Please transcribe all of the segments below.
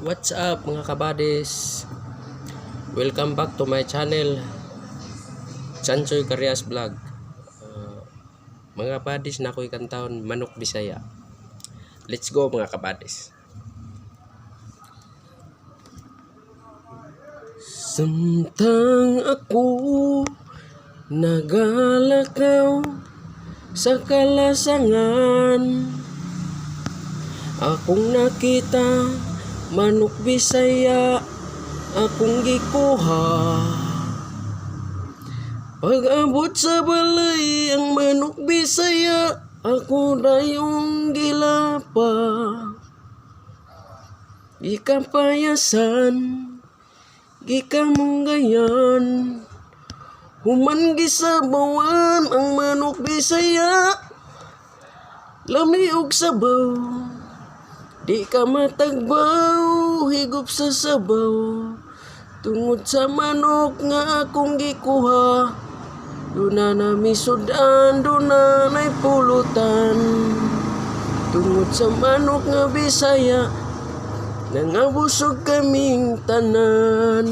What's up mga kabadis? Welcome back to my channel, Chanchoy Carias Vlog. Mga kabadis, na ako'y kantahon Manok Bisaya. Let's go mga kabadis. Samtang ako nagalakaw sa kalasangan, akong nakita manok Bisaya akong gikuha. Pag-abot sa balay ang manok Bisaya, ako dayong gilapa. Gikapayasan, gikamunggayan, human gisabawan ang manok Bisaya. Lami og sabaw, di ka matagbaw, higop sa sabaw. Tungod sa manok nga akong gikuha, duna na misudan, duna na'y pulutan. Tungod sa manok nga Bisaya, nangabusog kaming tanan.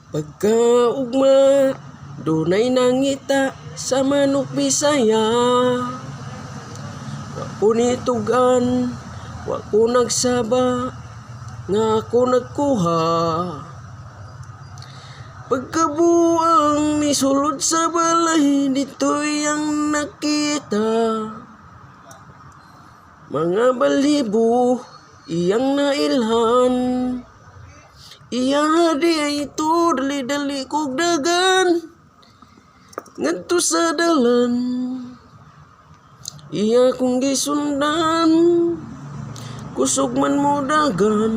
Pagkaugma, dunay nangita sa manok Bisaya. Ako nitugan, wako nagsaba, nga ako nagkuha. Pagkabuang nisulod sa balay, dito'y ang nakita. Mga balibo, iyang nailhan. Iya di ay ito, dali-dali kog dagan. Ngadto sa dalan, iya kong gisundan, kusog man mo dagan.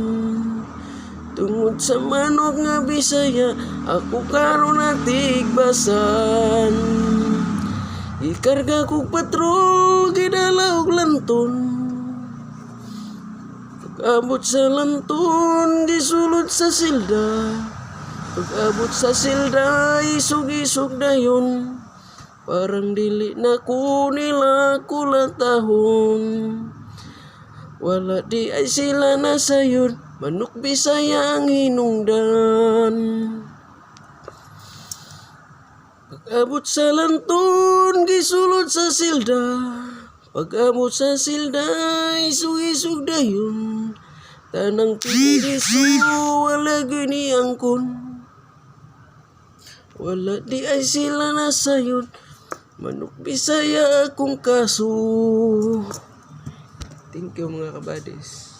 Tungod sa manok nga Bisaya, ako karon natigbasan. Ikarga kog patrol, gidala og lanton. Pag-abot sa lanton, gisulod sa silda. Pag-abot sa silda, isog-isog dayon. Parang dili na ko nila kulatahon. Wala di ay sila nasayod, manok Bisaya ang hinungdan. Pag-abot sa lanton, gisulod sa silda. Pag-abot sa silda, isug-isug dayon. Tanang piniso, wala gini angkon. Wala di ay sila nasayod, manok Bisaya akong kaso. Thank you mga kabadis.